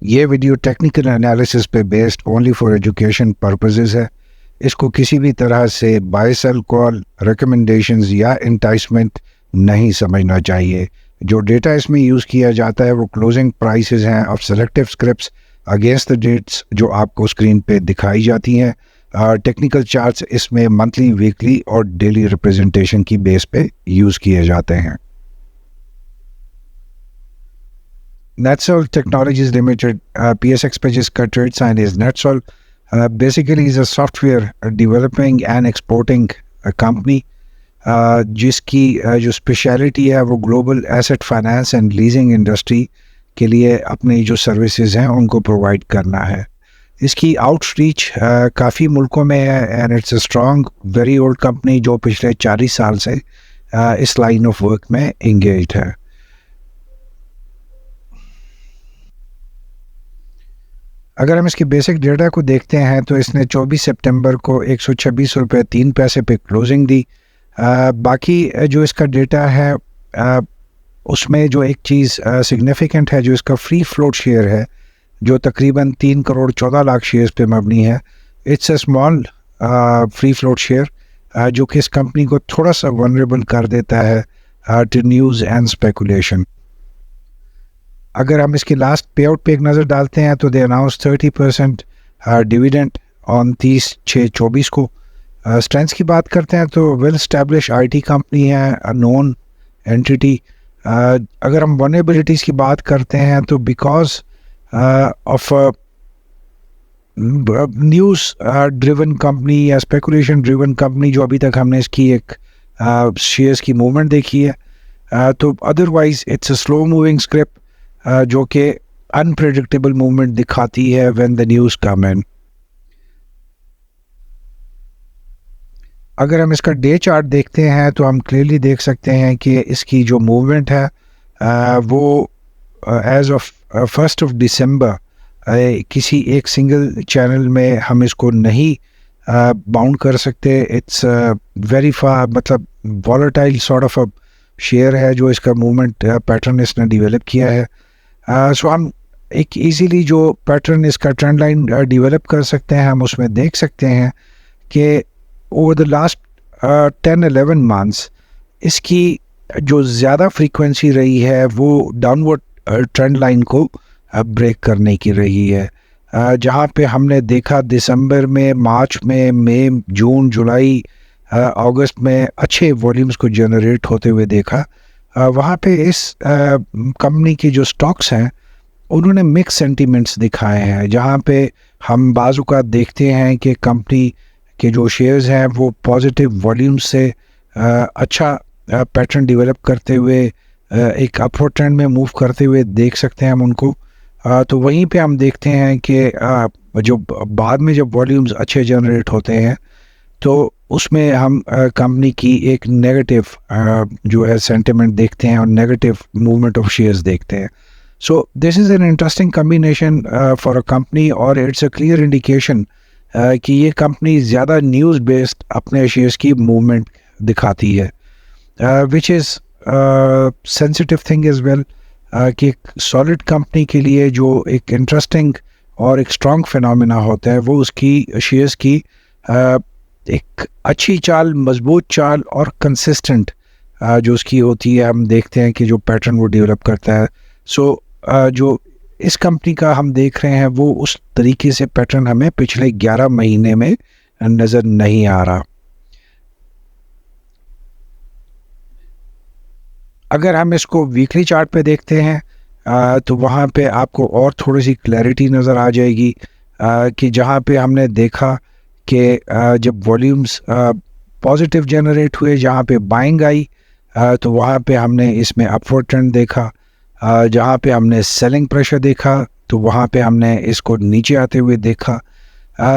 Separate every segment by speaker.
Speaker 1: ये video technical analysis पे based only for education purposes है। इसको किसी भी तरह से बाय सेल कॉल, रिकमेंडेशंस या इंटाइसमेंट नहीं समझना चाहिए। जो डेटा इसमें यूज़ किया जाता है वो क्लोजिंग प्राइसेस हैं of selective scripts against the dates जो आपको स्क्रीन पे दिखाई जाती हैं। टेक्निकल चार्ट्स इसमें मंथली, वीकली और डेली रिप्रेजेंटेशन की बेस पे यूज़ किए जाते हैं। NetSol Technologies Limited, PSX पे जिसका trade sign is NetSol, basically is a software developing and exporting company, जिसकी जो स्पेशलिटी है वो global asset finance and leasing industry के लिए अपनी जो सर्विसेज हैं उनको प्रोवाइड करना है। इसकी आउटरीच काफ़ी मुल्कों में है and it's a strong very old company जो पिछले 40 साल से इस लाइन ऑफ वर्क में इंगेज्ड है। अगर हम इसकी बेसिक डेटा को देखते हैं तो इसने 24 सितंबर को 126 रुपये 3 पैसे पे क्लोजिंग दी। बाकी जो इसका डेटा है उसमें जो एक चीज़ सिग्निफिकेंट है, जो इसका फ्री फ्लोट शेयर है जो तकरीबन 3 करोड़ 14 लाख शेयर्स पे मबनी है। It's a small free float share जो कि इस कंपनी को थोड़ा सा वनरेबल कर देता है टू न्यूज़ एंड स्पेकुलेशन। अगर हम इसकी लास्ट पे आउट पे एक नज़र डालते हैं तो दे अनाउंस 30% डिविडेंड ऑन 30/6/24 को। स्ट्रेंथ्स की बात करते हैं तो वेल स्टैब्लिश आईटी कंपनी है, अ नोन एंटिटी। अगर हम वनरेबिलिटीज़ की बात करते हैं तो because of news driven company या स्पेकुलेशन ड्रिवन कंपनी जो अभी तक हमने इसकी एक शेयर्स की मूवमेंट देखी है, तो otherwise it's a slow moving script जो कि अनप्रेडिक्टेबल मूवमेंट दिखाती है व्हेन द न्यूज़ कम इन। अगर हम इसका डे चार्ट देखते हैं तो हम क्लियरली देख सकते हैं कि इसकी जो मूवमेंट है वो एज ऑफ 1 दिसंबर किसी एक सिंगल चैनल में हम इसको नहीं बाउंड कर सकते। इट्स वेरी फार, मतलब volatile sort of a share है जो इसका मूवमेंट पैटर्न इसने डेवलप किया है। सो हम एक इजीली जो पैटर्न इसका ट्रेंड लाइन डेवलप कर सकते हैं, हम उसमें देख सकते हैं कि ओवर द लास्ट 10-11 मंथ्स इसकी जो ज़्यादा फ्रीक्वेंसी रही है वो डाउनवर्ड ट्रेंड लाइन को ब्रेक करने की रही है। जहाँ पे हमने देखा दिसंबर में, मार्च में, मई, जून, जुलाई, अगस्त में अच्छे वॉल्यूम्स को जनरेट होते हुए देखा। वहाँ पे इस कंपनी की जो स्टॉक्स हैं उन्होंने मिक्स सेंटीमेंट्स दिखाए हैं, जहाँ पे हम बाज़ औक़ात देखते हैं कि कंपनी के जो शेयर्स हैं वो पॉजिटिव वॉल्यूम से अच्छा पैटर्न डेवलप करते हुए एक अपवर्ड ट्रेंड में मूव करते हुए देख सकते हैं हम उनको। तो वहीं पे हम देखते हैं कि जो बाद में जब वॉल्यूम्स अच्छे जनरेट होते हैं तो उसमें हम कंपनी की एक नेगेटिव जो है सेंटिमेंट देखते हैं और नेगेटिव मूवमेंट ऑफ शेयर्स देखते हैं। So this is an interesting combination for a company और इट्स अ क्लियर इंडिकेशन कि ये कंपनी ज़्यादा न्यूज़ बेस्ड अपने शेयर्स की मूवमेंट दिखाती है, which is sensitive thing is well, कि एक सॉलिड कंपनी के लिए जो एक इंटरेस्टिंग और एक स्ट्रॉन्ग फिनोमिना होता है वो उसकी शेयर्स की एक अच्छी चाल, मजबूत चाल और कंसिस्टेंट जो उसकी होती है, हम देखते हैं कि जो पैटर्न वो डेवलप करता है। सो जो इस कंपनी का हम देख रहे हैं वो उस तरीके से पैटर्न हमें पिछले 11 महीने में नज़र नहीं आ रहा। अगर हम इसको वीकली चार्ट पे देखते हैं तो वहाँ पे आपको और थोड़ी सी क्लैरिटी नज़र आ जाएगी कि जहाँ पे हमने देखा कि जब वॉल्यूम्स पॉजिटिव जनरेट हुए, जहाँ पे बाइंग आई, तो वहाँ पे हमने इसमें अपवर्ड ट्रेंड देखा। जहाँ पे हमने सेलिंग प्रेशर देखा तो वहाँ पे हमने इसको नीचे आते हुए देखा।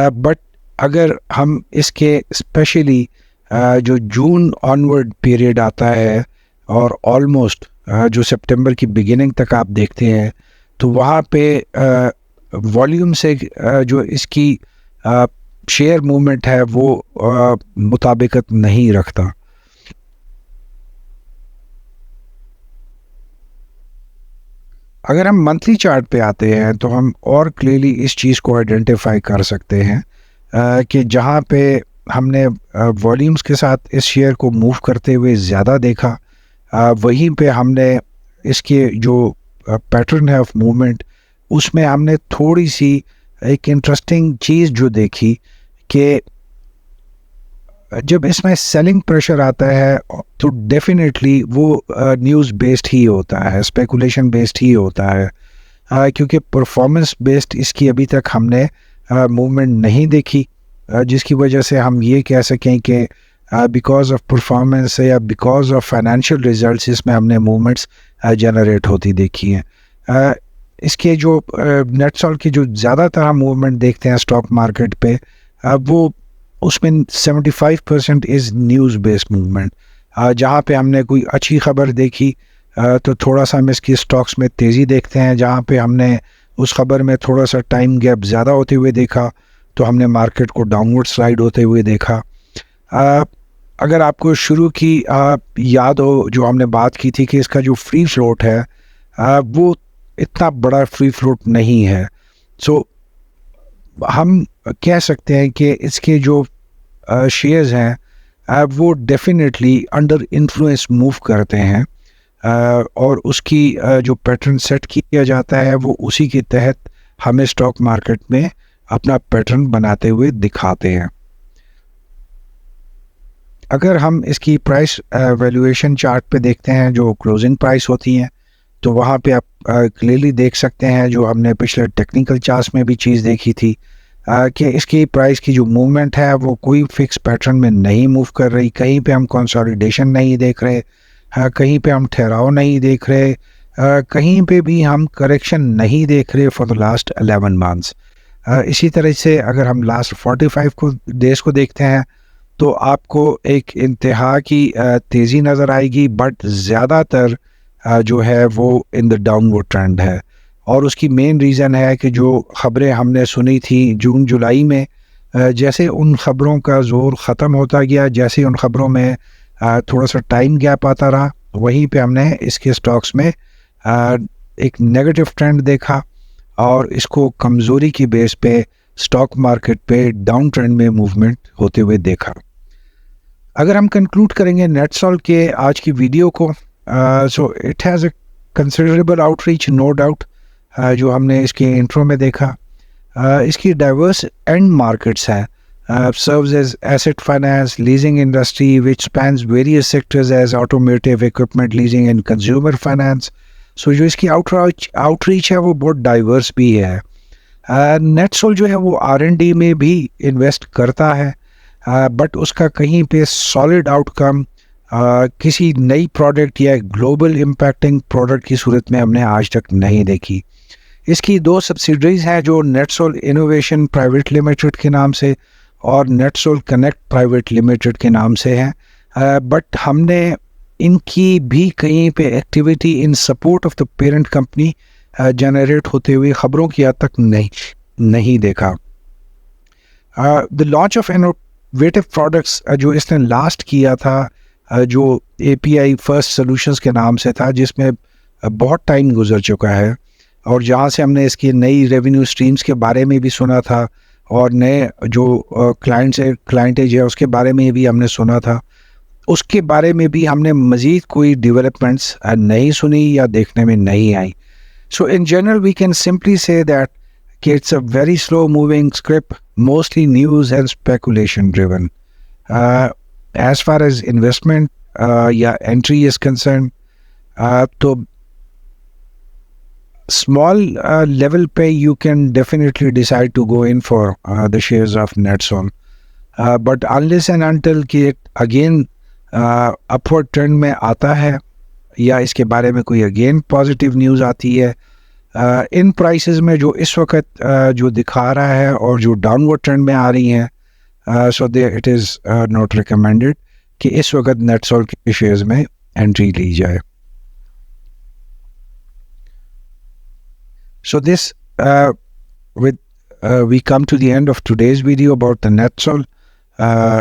Speaker 1: बट अगर हम इसके स्पेशली जो जून ऑनवर्ड पीरियड आता है और ऑलमोस्ट जो सितंबर की बिगिनिंग तक आप देखते हैं तो वहाँ पे वॉल्यूम से जो इसकी शेयर मूवमेंट है वो मुताबिकत नहीं रखता। अगर हम मंथली चार्ट पे आते हैं तो हम और क्लियरली इस चीज़ को आइडेंटिफाई कर सकते हैं कि जहाँ पे हमने वॉल्यूम्स के साथ इस शेयर को मूव करते हुए ज़्यादा देखा, वहीं पे हमने इसके जो पैटर्न है ऑफ मूवमेंट, उसमें हमने थोड़ी सी एक इंटरेस्टिंग चीज़ जो देखी कि जब इसमें सेलिंग प्रेशर आता है तो डेफिनेटली वो न्यूज़ बेस्ड ही होता है, स्पेकुलेशन बेस्ड ही होता है, क्योंकि परफॉर्मेंस बेस्ड इसकी अभी तक हमने मूवमेंट नहीं देखी, जिसकी वजह से हम ये कह सकें कि बिकॉज ऑफ परफॉर्मेंस या बिकॉज ऑफ फाइनेंशियल रिजल्ट्स इसमें हमने मूवमेंट्स जनरेट होती देखी हैं। इसके जो नेटसॉल की जो ज़्यादातर हम मूवमेंट देखते हैं स्टॉक मार्केट पे, वो उसमें 75% इज़ न्यूज़ बेस्ड मूवमेंट। जहाँ पे हमने कोई अच्छी खबर देखी तो थोड़ा सा हम इसकी स्टॉक्स में तेज़ी देखते हैं, जहाँ पे हमने उस खबर में थोड़ा सा टाइम गैप ज़्यादा होते हुए देखा तो हमने मार्केट को डाउनवर्ड स्लाइड होते हुए देखा। अगर आपको शुरू की याद हो जो हमने बात की थी कि इसका जो फ्री फ्लोट है वो इतना बड़ा फ्री फ्लोट नहीं है, सो हम कह सकते हैं कि इसके जो शेयर्स हैं वो डेफिनेटली अंडर इन्फ्लुएंस मूव करते हैं, और उसकी जो पैटर्न सेट किया जाता है वो उसी के तहत हमें स्टॉक मार्केट में अपना पैटर्न बनाते हुए दिखाते हैं। अगर हम इसकी प्राइस वैल्यूएशन चार्ट पे देखते हैं जो क्लोजिंग प्राइस होती हैं, तो वहाँ पे आप क्लियरली देख सकते हैं जो हमने पिछले टेक्निकल चार्ट्स में भी चीज़ देखी थी कि इसकी प्राइस की जो मूवमेंट है वो कोई फिक्स पैटर्न में नहीं मूव कर रही। कहीं पे हम कंसोलिडेशन नहीं देख रहे, कहीं पे हम ठहराव नहीं देख रहे, कहीं पे भी हम करेक्शन नहीं देख रहे फॉर द लास्ट 11 मंथ्स। इसी तरह से अगर हम लास्ट 45 डेज़ को देखते हैं तो आपको एक इंतहा की तेज़ी नज़र आएगी, बट ज़्यादातर जो है वो इन द डाउनवर्ड ट्रेंड है। और उसकी मेन रीज़न है कि जो ख़बरें हमने सुनी थी जून जुलाई में, जैसे उन ख़बरों का ज़ोर ख़त्म होता गया, जैसे उन ख़बरों में थोड़ा सा टाइम गैप आता रहा, वहीं पे हमने इसके स्टॉक्स में एक नेगेटिव ट्रेंड देखा और इसको कमज़ोरी की बेस पे स्टॉक मार्केट पे डाउन ट्रेंड में मूवमेंट होते हुए देखा। अगर हम कंक्लूड करेंगे नेटसॉल के आज की वीडियो को, so it has a considerable outreach no doubt, जो हमने इसके इंट्रो में देखा। इसकी डाइवर्स एंड मार्केट्स हैं, serves as asset finance, leasing industry which spans various sectors as automotive, equipment leasing and consumer finance. So जो इसकी आउटरीच है वो बहुत डाइवर्स भी है। नेटसॉल जो है वो R&D में भी इन्वेस्ट करता है, बट उसका कहीं पे सॉलिड आउटकम किसी नई प्रोडक्ट या ग्लोबल इम्पैक्टिंग प्रोडक्ट की सूरत में हमने आज तक नहीं देखी। इसकी 2 सब्सिडरीज हैं जो नेटसॉल इनोवेशन प्राइवेट लिमिटेड के नाम से और नेटसॉल कनेक्ट प्राइवेट लिमिटेड के नाम से हैं, बट हमने इनकी भी कहीं पे activity in support of the parent company generate होते हुए ख़बरों की हद तक नहीं देखा। The launch of innovative products जो इसने लास्ट किया था, जो API फर्स्ट सॉल्यूशंस के नाम से था, जिसमें बहुत टाइम गुजर चुका है और जहाँ से हमने इसकी नई रेवेन्यू स्ट्रीम्स के बारे में भी सुना था और नए जो क्लाइंटेज है उसके बारे में भी हमने सुना था, उसके बारे में भी हमने मज़ीद कोई डेवलपमेंट्स नहीं सुनी या देखने में नहीं आई। So in general we can simply say that कि it's a very slow moving script, mostly news and speculation driven. As far as investment या एंट्री इज कंसर्न, तो small level पे you can definitely decide to go in for the shares of Netson, but unless and until कि again upward trend में आता है या इसके बारे में कोई again positive news आती है, इन prices में जो इस वक्त जो दिखा रहा है और जो downward trend में आ रही हैं, so it is not recommended कि इस वक्त Netson के shares में entry ली जाए। So this we come to the end of today's video about the Netson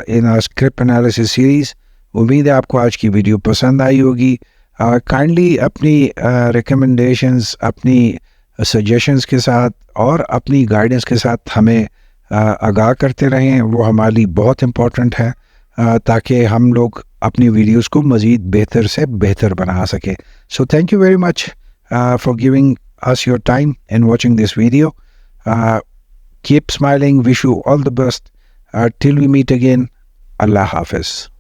Speaker 1: in our script analysis series. उम्मीद है आपको आज की वीडियो पसंद आई होगी। काइंडली अपनी रिकमेंडेशंस, अपनी सजेशंस के साथ और अपनी गाइडेंस के साथ हमें आगाह करते रहें, वो हमारे लिए बहुत इम्पोर्टेंट है, ताकि हम लोग अपनी वीडियोस को मज़ीद बेहतर से बेहतर बना सकें. So thank you very much for giving us your time in watching this video. Keep smiling. Wish you all the best. Till we meet again. Allah Hafiz.